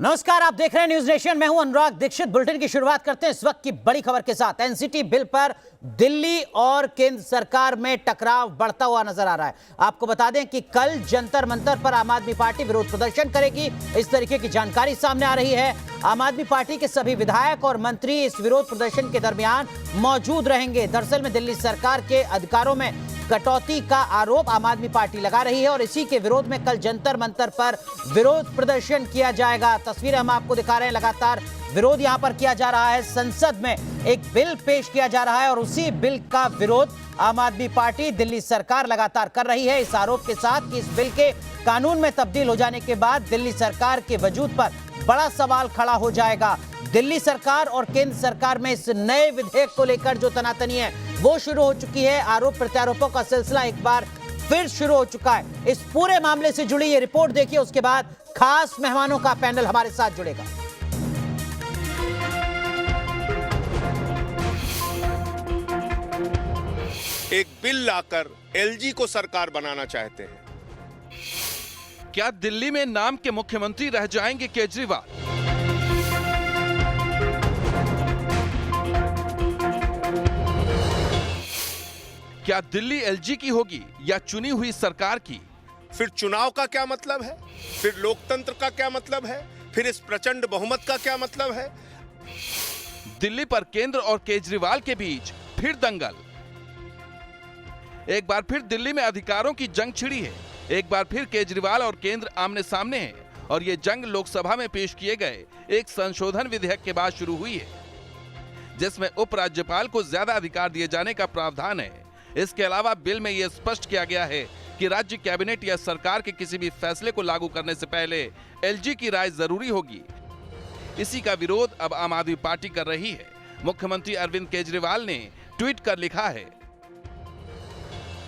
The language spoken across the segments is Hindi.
नमस्कार, आप देख रहे हैं न्यूज नेशन। मैं हूं अनुराग दीक्षित। बुलेटिन की शुरुआत करते हैं इस वक्त की बड़ी खबर के साथ। एनसीटी बिल पर दिल्ली और केंद्र सरकार में टकराव बढ़ता हुआ नजर आ रहा है। आपको बता दें कि कल जंतर मंतर पर आम आदमी पार्टी विरोध प्रदर्शन करेगी, इस तरीके की जानकारी सामने आ रही है। आम आदमी पार्टी के सभी विधायक और मंत्री इस विरोध प्रदर्शन के दरमियान मौजूद रहेंगे। दरअसल में दिल्ली सरकार के अधिकारों में कटौती का आरोप आम आदमी पार्टी लगा रही है और इसी के विरोध में कल जंतर मंतर पर विरोध प्रदर्शन किया जाएगा। तस्वीरें हम आपको दिखा रहे हैं। लगातार विरोध यहां पर किया जा रहा है। संसद में एक बिल पेश किया जा रहा है और उसी बिल का विरोध आम आदमी पार्टी दिल्ली सरकार लगातार कर रही है, इस आरोप के साथ कि इस बिल के कानून में तब्दील हो जाने के बाद दिल्ली सरकार के वजूद पर बड़ा सवाल खड़ा हो जाएगा। दिल्ली सरकार और केंद्र सरकार में इस नए विधेयक को लेकर जो तनातनी है वो शुरू हो चुकी है। आरोप प्रत्यारोपों का सिलसिला एक बार फिर शुरू हो चुका है। इस पूरे मामले से जुड़ी ये रिपोर्ट देखिए, उसके बाद खास मेहमानों का पैनल हमारे साथ जुड़ेगा। एक बिल लाकर एलजी को सरकार बनाना चाहते हैं। क्या दिल्ली में नाम के मुख्यमंत्री रह जाएंगे केजरीवाल? क्या दिल्ली एलजी की होगी या चुनी हुई सरकार की? फिर चुनाव का क्या मतलब है? फिर लोकतंत्र का क्या मतलब है? फिर इस प्रचंड बहुमत का क्या मतलब है? दिल्ली पर केंद्र और केजरीवाल के बीच फिर दंगल। एक बार फिर दिल्ली में अधिकारों की जंग छिड़ी है। एक बार फिर केजरीवाल और केंद्र आमने सामने हैं और ये जंग लोकसभा में पेश किए गए एक संशोधन विधेयक के बाद शुरू हुई है, जिसमें उपराज्यपाल को ज्यादा अधिकार दिए जाने का प्रावधान है। इसके अलावा बिल में यह स्पष्ट किया गया है कि राज्य कैबिनेट या सरकार के किसी भी फैसले को लागू करने से पहले एलजी की राय जरूरी होगी। इसी का विरोध अब आम आदमी पार्टी कर रही है। मुख्यमंत्री अरविंद केजरीवाल ने ट्वीट कर लिखा है,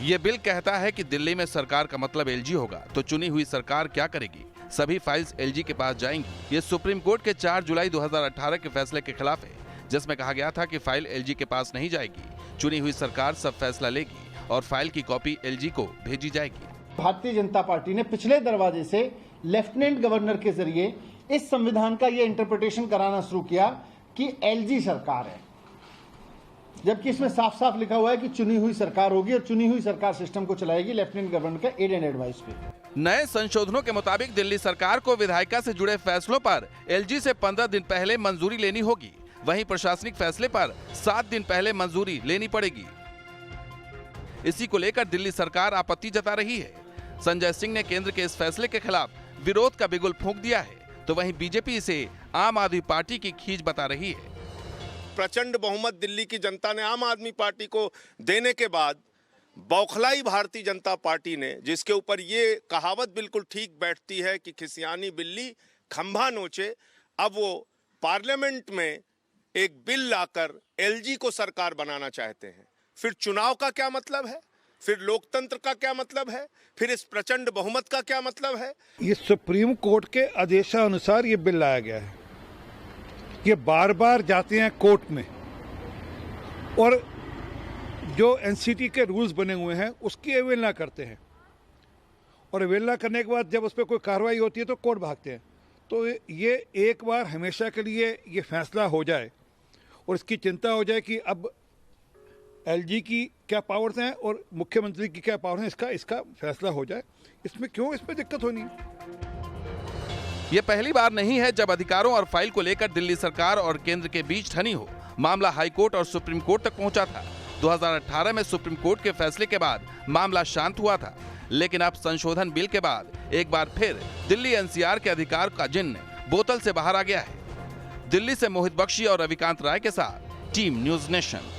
यह बिल कहता है कि दिल्ली में सरकार का मतलब एलजी होगा, तो चुनी हुई सरकार क्या करेगी? सभी फाइल्स एलजी के पास जाएंगी। ये सुप्रीम कोर्ट के 4 जुलाई 2018 के फैसले के खिलाफ है, जिसमें कहा गया था कि फाइल एलजी के पास नहीं जाएगी। चुनी हुई सरकार सब फैसला लेगी और फाइल की कॉपी एलजी को भेजी जाएगी। भारतीय जनता पार्टी ने पिछले दरवाजे से लेफ्टिनेंट गवर्नर के जरिए इस संविधान का ये इंटरप्रिटेशन कराना शुरू किया कि एलजी सरकार है, जबकि इसमें साफ साफ लिखा हुआ है कि चुनी हुई सरकार होगी और चुनी हुई सरकार सिस्टम को चलाएगी लेफ्टिनेंट गवर्नर का एड एंड एडवाइस पे। नए संशोधनों के मुताबिक दिल्ली सरकार को विधायिका से जुड़े फैसलों पर एलजी से 15 दिन पहले मंजूरी लेनी होगी। वहीं प्रशासनिक फैसले पर 7 दिन पहले मंजूरी लेनी पड़ेगी। इसी को लेकर दिल्ली सरकार आपत्ति जता रही है। संजय सिंह ने केंद्र के इस फैसले के खिलाफ विरोध का बिगुल फूंक दिया है, तो वहीं बीजेपी इसे आम आदमी पार्टी की खींच बता रही है। प्रचंड बहुमत दिल्ली की जनता ने आम आदमी पार्टी को देने के बाद बौखलाई भारतीय जनता पार्टी ने, जिसके ऊपर ये कहावत बिल्कुल ठीक बैठती है कि खिसियानी बिल्ली खंभा नोचे, अब वो पार्लियामेंट में एक बिल लाकर एलजी को सरकार बनाना चाहते हैं। फिर चुनाव का क्या मतलब है? फिर लोकतंत्र का क्या मतलब है? फिर इस प्रचंड बहुमत का क्या मतलब है? ये सुप्रीम कोर्ट के आदेशानुसार ये बिल लाया गया है। ये बार बार जाते हैं कोर्ट में और जो एनसीटी के रूल्स बने हुए हैं उसकी अवहेलना करते हैं और अवहेलना करने के बाद जब उस पर कोई कार्रवाई होती है तो कोर्ट भागते हैं। तो ये एक बार हमेशा के लिए ये फैसला हो जाए और इसकी चिंता हो जाए कि अब एलजी की क्या पावर्स हैं और मुख्यमंत्री की क्या पावर हैं, इसका फैसला हो जाए। इसमें दिक्कत होनी है। ये पहली बार नहीं है जब अधिकारों और फाइल को लेकर दिल्ली सरकार और केंद्र के बीच ठनी हो। मामला हाई कोर्ट और सुप्रीम कोर्ट तक पहुंचा था। 2018 में सुप्रीम कोर्ट के फैसले के बाद मामला शांत हुआ था, लेकिन अब संशोधन बिल के बाद एक बार फिर दिल्ली एनसीआर के अधिकार का जिन्न बोतल से बाहर आ गया है। दिल्ली से मोहित बख्शी और रविकांत राय के साथ टीम न्यूज नेशन।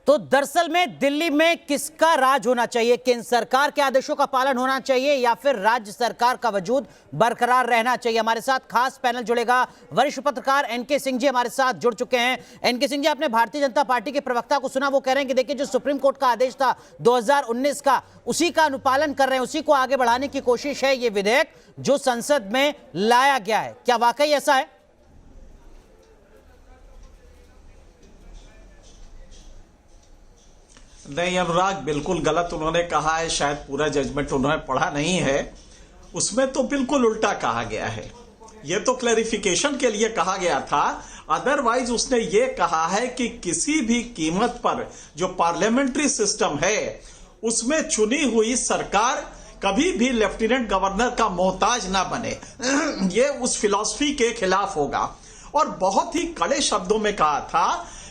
तो दरअसल में दिल्ली में किसका राज होना चाहिए? केंद्र सरकार के आदेशों का पालन होना चाहिए या फिर राज्य सरकार का वजूद बरकरार रहना चाहिए? हमारे साथ खास पैनल जुड़ेगा। वरिष्ठ पत्रकार एनके सिंह जी हमारे साथ जुड़ चुके हैं। एनके सिंह जी, आपने भारतीय जनता पार्टी के प्रवक्ता को सुना, वो कह रहे हैं कि देखिए जो सुप्रीम कोर्ट का आदेश था 2019 का, उसी का अनुपालन कर रहे हैं, उसी को आगे बढ़ाने की कोशिश है ये विधेयक जो संसद में लाया गया है। क्या वाकई ऐसा है? नहीं अनुराग, बिल्कुल गलत उन्होंने कहा है। शायद पूरा जजमेंट उन्होंने पढ़ा नहीं है। उसमें तो बिल्कुल उल्टा कहा गया है। यह तो क्लैरिफिकेशन के लिए कहा गया था, अदरवाइज उसने ये कहा है कि किसी भी कीमत पर जो पार्लियामेंट्री सिस्टम है उसमें चुनी हुई सरकार कभी भी लेफ्टिनेंट गवर्नर का मोहताज ना बने। ये उस फिलॉसफी के खिलाफ होगा। और बहुत ही कड़े शब्दों में कहा था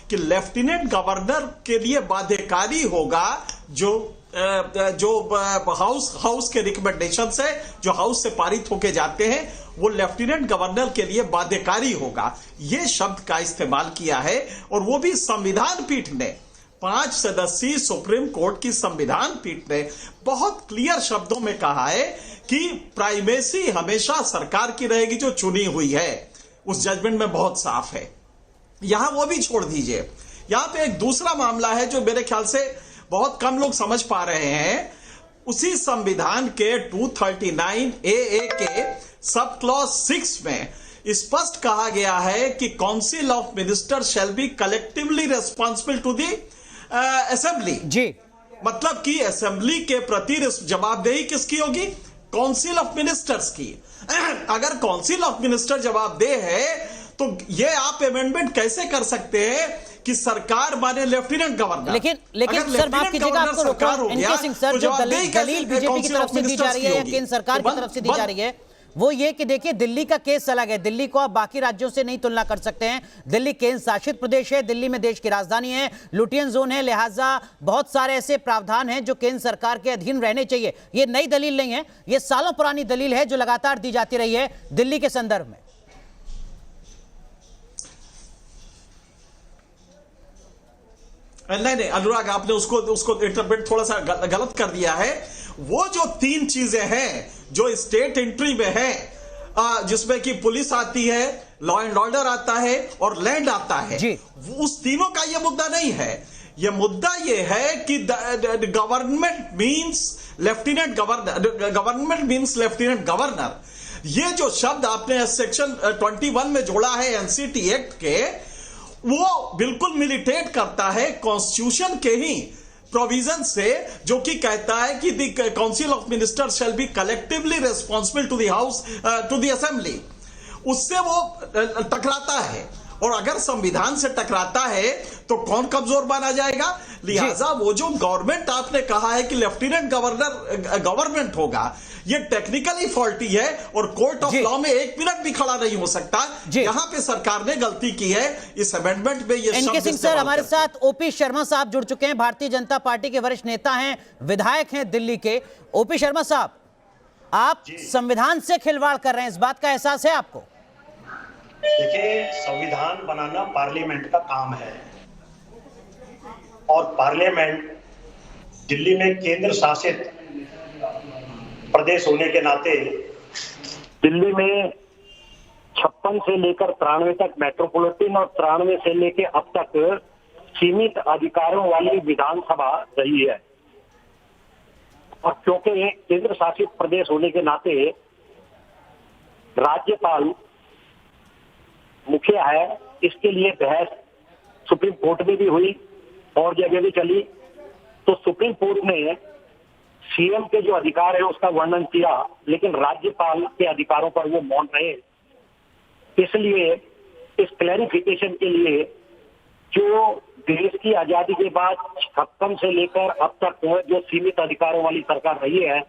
कि लेफ्टिनेंट गवर्नर के लिए बाध्यकारी होगा जो हाउस के रिकमेंडेशन से, जो हाउस से पारित होके जाते हैं, वो लेफ्टिनेंट गवर्नर के लिए बाध्यकारी होगा। ये शब्द का इस्तेमाल किया है। और वो भी संविधान पीठ ने, 5 सदस्यीय सुप्रीम कोर्ट की संविधान पीठ ने बहुत क्लियर शब्दों में कहा है कि प्राइमेसी हमेशा सरकार की रहेगी जो चुनी हुई है। उस जजमेंट में बहुत साफ है। यहां वो भी छोड़ दीजिए, यहां पे एक दूसरा मामला है जो मेरे ख्याल से बहुत कम लोग समझ पा रहे हैं। उसी संविधान के 239AA के सब क्लॉज 6 में स्पष्ट कहा गया है कि council of minister shall be collectively responsible to the assembly. जी, मतलब कि असेंबली के प्रति जवाबदेही किसकी होगी? काउंसिल ऑफ मिनिस्टर्स की। अगर काउंसिल ऑफ मिनिस्टर जवाबदेह है तो ये आप अमेंडमेंट कैसे कर सकते हैं कि सरकार माने लेफ्टिनेंट गवर्नर? लेकिन सर माफ कीजिएगा, आपको रोक रहा हूं। एनके सिंह सर, जो दलील बीजेपी की तरफ से दी जा रही है या केंद्र सरकार की तरफ से दी जा रही है वो ये कि देखिए दिल्ली का केस अलग है। दिल्ली को आप बाकी राज्यों से नहीं तुलना कर सकते हैं। दिल्ली केंद्र शासित प्रदेश है, दिल्ली में देश की राजधानी है, लुटियन जोन है, लिहाजा बहुत सारे ऐसे प्रावधान हैं जो केंद्र सरकार के अधीन रहने चाहिए। ये नई दलील नहीं है, ये सालों पुरानी दलील है जो लगातार दी जाती रही है दिल्ली के संदर्भ में। नहीं अनुराग, आपने उसको इंटरप्रेट थोड़ा सा गलत कर दिया है। वो जो 3 चीजें हैं जो स्टेट एंट्री में है, जिसमें कि पुलिस आती है, लॉ एंड ऑर्डर आता है और लैंड आता है, उस तीनों का ये मुद्दा नहीं है। ये मुद्दा ये है कि government means lieutenant governor, government means lieutenant governor. ये जो शब्द आपने सेक्शन 21 में जोड़ा है एनसीटी एक्ट के, वो बिल्कुल मिलिटेट करता है कॉन्स्टिट्यूशन के ही प्रोविजन से, जो कि कहता है कि the council of minister shall be collectively responsible to the house to the assembly. उससे वो टकराता है, और अगर संविधान से टकराता है तो कौन कमजोर माना जाएगा? लिहाजा वो जो गवर्नमेंट आपने कहा है कि लेफ्टिनेंट गवर्नर गवर्नमेंट होगा, ये टेक्निकली फॉल्टी है और कोर्ट ऑफ लॉ में 1 मिनट भी खड़ा नहीं हो सकता। यहां पे सरकार ने गलती की है इस अमेंडमेंट में। ये एनके सिंह सर, हमारे साथ ओपी शर्मा साहब जुड़ चुके हैं, भारतीय जनता पार्टी के वरिष्ठ नेता हैं, विधायक हैं दिल्ली के। ओपी शर्मा साहब, आप संविधान से खिलवाड़ कर रहे हैं, इस बात का एहसास है आपको? देखिए, संविधान बनाना पार्लियामेंट का काम है और पार्लियामेंट दिल्ली में केंद्र शासित प्रदेश होने के नाते दिल्ली में 56 से लेकर 93 तक मेट्रोपॉलिटन और 93 से लेकर अब तक सीमित अधिकारों वाली विधानसभा रही है। और क्योंकि केंद्र शासित प्रदेश होने के नाते राज्यपाल मुखिया है, इसके लिए बहस सुप्रीम कोर्ट में भी हुई और जगह भी चली। तो सुप्रीम कोर्ट ने सीएम के जो अधिकार है उसका वर्णन किया, लेकिन राज्यपाल के अधिकारों पर वो मौन रहे। इसलिए इस क्लैरिफिकेशन के लिए जो देश की आजादी के बाद 56 से लेकर अब तक जो सीमित अधिकारों वाली सरकार रही है,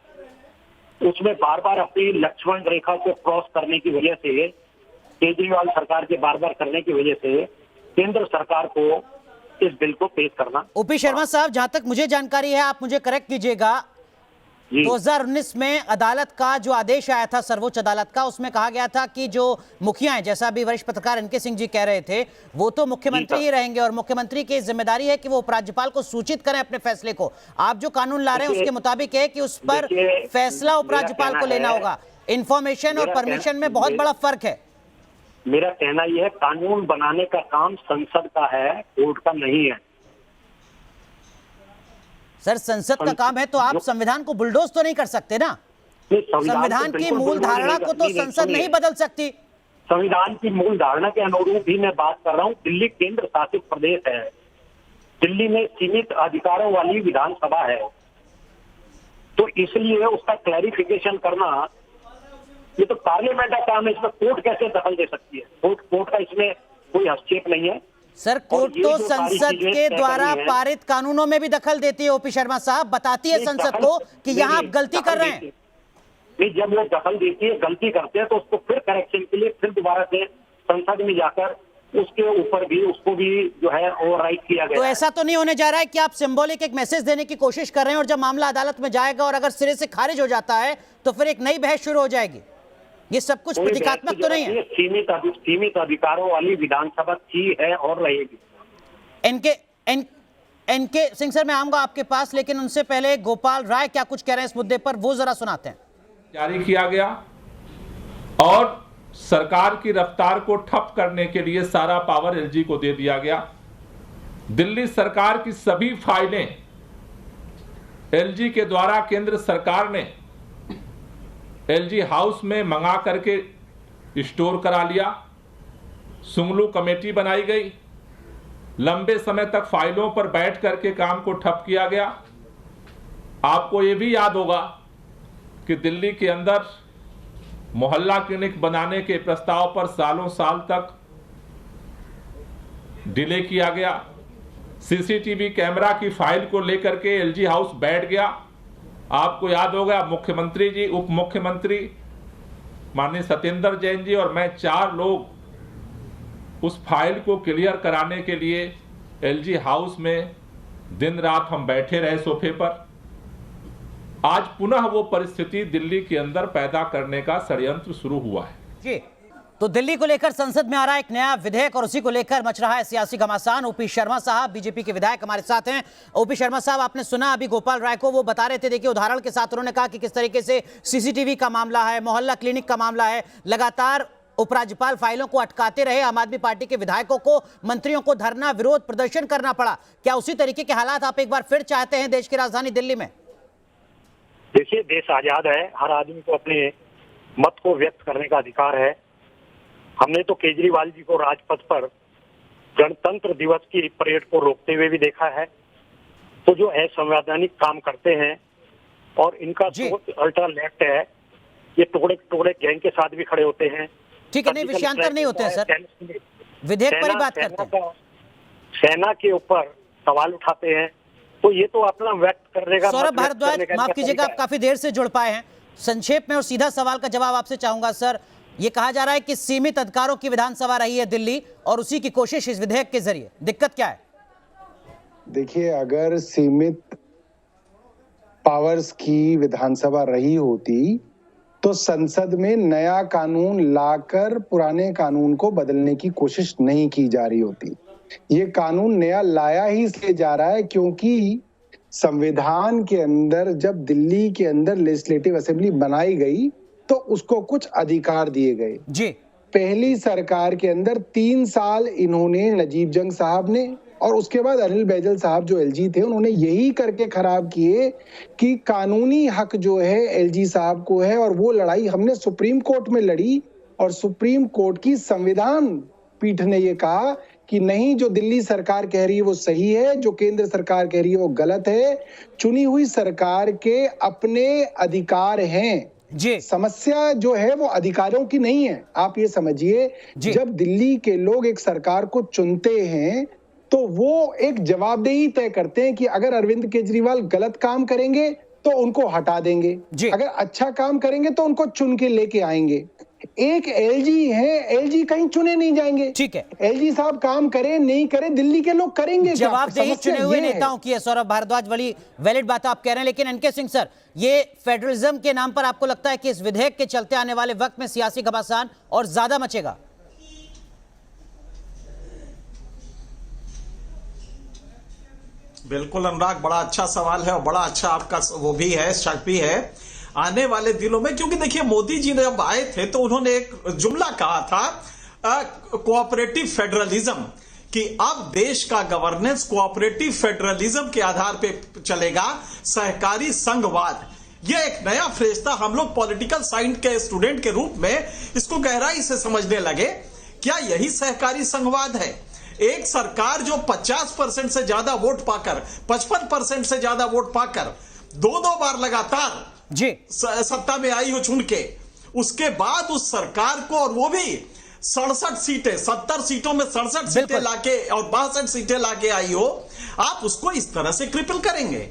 उसमें बार बार अपनी लक्ष्मण रेखा को क्रॉस करने की वजह से, केजरीवाल सरकार के बार बार करने की वजह से केंद्र सरकार को इस बिल को पेश करना। ओपी शर्मा साहब, जहां तक मुझे जानकारी है, आप मुझे करेक्ट कीजिएगा, 2019 में अदालत का जो आदेश आया था, सर्वोच्च अदालत का, उसमें कहा गया था कि जो मुखिया हैं, जैसा अभी वरिष्ठ पत्रकार एनके सिंह जी कह रहे थे, वो तो मुख्यमंत्री ही रहेंगे और मुख्यमंत्री की जिम्मेदारी है कि वो उपराज्यपाल को सूचित करें अपने फैसले को। आप जो कानून ला रहे हैं उसके मुताबिक है कि उस पर फैसला उपराज्यपाल को लेना होगा। इंफॉर्मेशन और परमिशन में बहुत बड़ा फर्क है। मेरा कहना यह है, कानून बनाने का काम संसद का है, कोर्ट का नहीं है। सर, संसद का काम है तो आप संविधान को बुलडोज तो नहीं कर सकते ना। संविधान की मूल धारणा को तो संसद नहीं बदल सकती। संविधान की मूल धारणा के अनुरूप ही मैं बात कर रहा हूँ। दिल्ली केंद्र शासित प्रदेश है, दिल्ली में सीमित अधिकारों वाली विधानसभा है, तो इसलिए उसका क्लैरिफिकेशन करना ये तो पार्लियामेंट का काम है, इसमें कोर्ट कैसे दखल दे सकती है? कोर्ट का इसमें कोई हस्तक्षेप नहीं है। सर, कोर्ट तो संसद के द्वारा पारित कानूनों में भी दखल देती है। ओपी शर्मा साहब, बताती है संसद को कि यहाँ आप गलती कर रहे हैं। नहीं, जब वो दखल देती है, गलती करते हैं, तो उसको फिर करेक्शन के लिए फिर दोबारा से संसद में जाकर उसके ऊपर भी उसको भी जो है ओवरराइड किया गया। तो ऐसा तो नहीं होने जा रहा है कि आप सिंबॉलिक एक मैसेज देने की कोशिश कर रहे हैं और जब मामला अदालत में जाएगा और अगर सिरे से खारिज हो जाता है तो फिर एक नई बहस शुरू हो जाएगी? ये सब कुछ प्रतीकात्मक तो नहीं है? सीमित अधिकारों वाली विधानसभा थी, है और रहेगी। एनके सिंह सर, मैं आऊंगा आपके पास, लेकिन उनसे पहले गोपाल राय क्या कुछ कह रहे हैं इस मुद्दे पर, वो जरा सुनाते हैं। जारी किया गया और सरकार की रफ्तार को ठप करने के लिए सारा पावर एलजी को दे दिया गया। दिल्ली सरकार की सभी फाइलें एलजी के द्वारा केंद्र सरकार ने एलजी हाउस में मंगा करके स्टोर करा लिया। सुंगलू कमेटी बनाई गई, लंबे समय तक फाइलों पर बैठ करके काम को ठप किया गया। आपको यह भी याद होगा कि दिल्ली के अंदर मोहल्ला क्लिनिक बनाने के प्रस्ताव पर सालों साल तक डिले किया गया। सीसीटीवी कैमरा की फाइल को लेकर के एलजी हाउस बैठ गया। आपको याद होगा, मुख्यमंत्री जी, उप मुख्यमंत्री माननीय सत्येंद्र जैन जी और मैं 4 लोग उस फाइल को क्लियर कराने के लिए एलजी हाउस में दिन रात हम बैठे रहे सोफे पर। आज पुनः वो परिस्थिति दिल्ली के अंदर पैदा करने का षड्यंत्र शुरू हुआ है। जी, तो दिल्ली को लेकर संसद में आ रहा है एक नया विधेयक और उसी को लेकर मच रहा है सियासी घमासान। ओपी शर्मा साहब, बीजेपी के विधायक हमारे साथ हैं। ओपी शर्मा साहब, आपने सुना अभी गोपाल राय को, वो बता रहे थे, देखिए उदाहरण के साथ उन्होंने कहा कि किस तरीके से सीसीटीवी का मामला है, मोहल्ला क्लिनिक का मामला है, लगातार उपराज्यपाल फाइलों को अटकाते रहे, आम आदमी पार्टी के विधायकों को, मंत्रियों को धरना विरोध प्रदर्शन करना पड़ा। क्या उसी तरीके के हालात आप एक बार फिर चाहते हैं देश की राजधानी दिल्ली में? देखिए, देश आजाद है, हर आदमी को अपने मत को व्यक्त करने का अधिकार है। हमने तो केजरीवाल जी को राजपथ पर गणतंत्र दिवस की परेड को रोकते हुए भी देखा है। तो जो असंवैधानिक काम करते हैं और इनका सोच अल्ट्रा लेफ्ट है, ये टुकड़े टुकड़े गैंग के साथ भी खड़े होते हैं। ठीक है, नहीं विषयांतर नहीं होते हैं सर, विधेयक पर ही बात करते हैं। सेना के ऊपर सवाल उठाते हैं, तो ये तो अपना व्यक्त करने का। सौरभ भारद्वाज, माफ कीजिएगा, आप काफी देर से जुड़ पाए हैं। संक्षेप में और सीधा सवाल का जवाब आपसे चाहूंगा सर। ये कहा जा रहा है कि सीमित अधिकारों की विधानसभा रही है दिल्ली और उसी की कोशिश इस विधेयक के जरिए, दिक्कत क्या है? देखिए, अगर सीमित पावर्स की विधानसभा रही होती तो संसद में नया कानून लाकर पुराने कानून को बदलने की कोशिश नहीं की जा रही होती। ये कानून नया लाया ही इसलिए जा रहा है क्योंकि संविधान के अंदर जब दिल्ली के अंदर लेजिस्लेटिव असेंबली बनाई गई तो उसको कुछ अधिकार दिए गए। जी, पहली सरकार के अंदर 3 साल इन्होंने, नजीब जंग साहब ने और उसके बाद अनिल बैजल साहब जो एलजी थे, उन्होंने यही करके खराब किए कि कानूनी हक जो है एलजी साहब को है। और वो लड़ाई हमने सुप्रीम कोर्ट में लड़ी और सुप्रीम कोर्ट की संविधान पीठ ने ये कहा कि नहीं, जो दिल्ली सरकार कह रही है वो सही है, जो केंद्र सरकार कह रही है वो गलत है। चुनी हुई सरकार के अपने अधिकार हैं। जी, समस्या जो है वो अधिकारियों की नहीं है। आप ये समझिए, जब दिल्ली के लोग एक सरकार को चुनते हैं तो वो एक जवाबदेही तय करते हैं कि अगर अरविंद केजरीवाल गलत काम करेंगे तो उनको हटा देंगे, अगर अच्छा काम करेंगे तो उनको चुन के लेके आएंगे। एक एलजी है, एलजी कहीं चुने नहीं जाएंगे। ठीक है, एलजी साहब काम करे नहीं करे, दिल्ली के लोग करेंगे। जवाबदेही चुने हुए नेताओं की है। सौरभ भारद्वाज, बड़ी वैलिड बात आप कह रहे हैं, लेकिन एनके सिंह सर, ये फेडरलिज्म के नाम पर आपको लगता है कि इस विधेयक के चलते आने वाले वक्त में सियासी घमासान और ज्यादा मचेगा? बिल्कुल अनुराग, बड़ा अच्छा सवाल है और बड़ा अच्छा आपका वो भी है, शक भी है आने वाले दिनों में। क्योंकि देखिए, मोदी जी ने जब आए थे तो उन्होंने एक जुमला कहा था, कोऑपरेटिव फेडरलिज्म, कि अब देश का गवर्नेंस कोऑपरेटिव फेडरलिज्म के आधार पे चलेगा, सहकारी संघवाद। यह एक नया फ्रेज था। हम लोग पॉलिटिकल साइंस के स्टूडेंट के रूप में इसको गहराई से समझने लगे। क्या यही सहकारी संघवाद है? एक सरकार जो 50% से ज्यादा वोट पाकर, 55% से ज्यादा वोट पाकर 2 बार लगातार जी सत्ता में आई हो चुन के, उसके बाद उस सरकार को, और वो भी 67 सीटें, 70 सीटों में 67 सीटें लाके और 62 सीटें लाके आई हो, आप उसको इस तरह से क्रिपल करेंगे?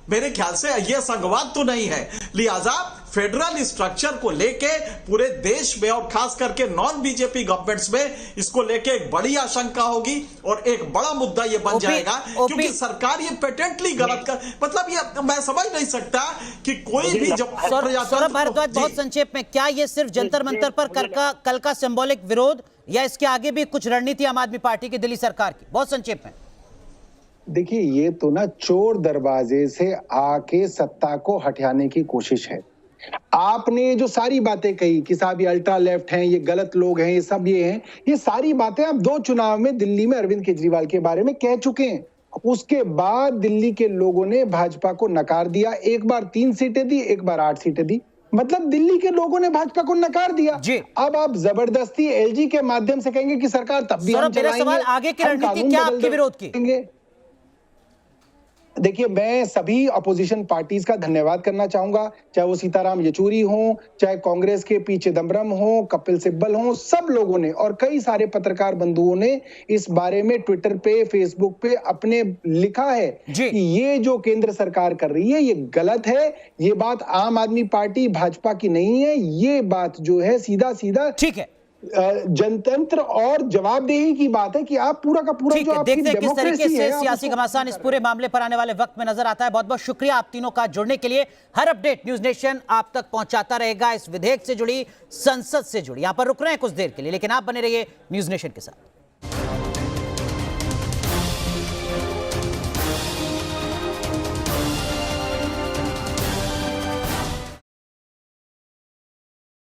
मेरे ख्याल से यह संघवाद तो नहीं है। लिहाजा फेडरल स्ट्रक्चर को लेके पूरे देश में और खास करके नॉन बीजेपी गवर्नमेंट्स में इसको लेके एक बड़ी आशंका होगी और एक बड़ा मुद्दा ये बन जाएगा, क्योंकि सरकार ये पेटेंटली गलत कर, मतलब ये मैं समझ नहीं सकता कि कोई भी जब सौरभ भारद्वाज, बहुत संक्षेप में, क्या ये सिर्फ जंतर मंतर पर कल का सिंबॉलिक विरोध, या इसके आगे भी कुछ रणनीति आम आदमी पार्टी की दिल्ली सरकार की? बहुत संक्षेप में। देखिए, ये तो ना चोर दरवाजे से आके सत्ता को हटाने की कोशिश है। आपने जो सारी बातें कही कि साहब ये अल्ट्रा लेफ्ट हैं, ये गलत लोग हैं, ये सब ये हैं, ये सारी बातें आप 2 चुनाव में दिल्ली में अरविंद केजरीवाल के बारे में कह चुके हैं। उसके बाद दिल्ली के लोगों ने भाजपा को नकार दिया। एक बार 3 सीटें दी, एक बार 8 सीटें दी, मतलब दिल्ली के लोगों ने भाजपा को नकार दिया। अब आप जबरदस्ती एलजी के माध्यम से कहेंगे कि सरकार तब भी हम चलाएंगे। सवाल, आगे की रणनीति क्या आपके विरोध की? देखिए, मैं सभी अपोजिशन पार्टीज का धन्यवाद करना चाहूंगा, चाहे वो सीताराम येचुरी हो, चाहे कांग्रेस के पी चिदम्बरम हो, कपिल सिब्बल हो, सब लोगों ने और कई सारे पत्रकार बंधुओं ने इस बारे में ट्विटर पे, फेसबुक पे अपने लिखा है कि ये जो केंद्र सरकार कर रही है ये गलत है। ये बात आम आदमी पार्टी भाजपा की नहीं है, ये बात जो है सीधा सीधा ठीक है जनतंत्र और जवाबदेही की बात है कि आप पूरा का पूरा जो आपकी देखते हैं किस तरीके से सियासी उसको... घमासान इस पूरे मामले पर आने वाले वक्त में नजर आता है। बहुत बहुत शुक्रिया आप तीनों का जुड़ने के लिए। हर अपडेट न्यूज नेशन आप तक पहुंचाता रहेगा, इस विधेयक से जुड़ी, संसद से जुड़ी। यहां पर रुक रहे हैं कुछ देर के लिए, लेकिन आप बने रहिए न्यूज नेशन के साथ।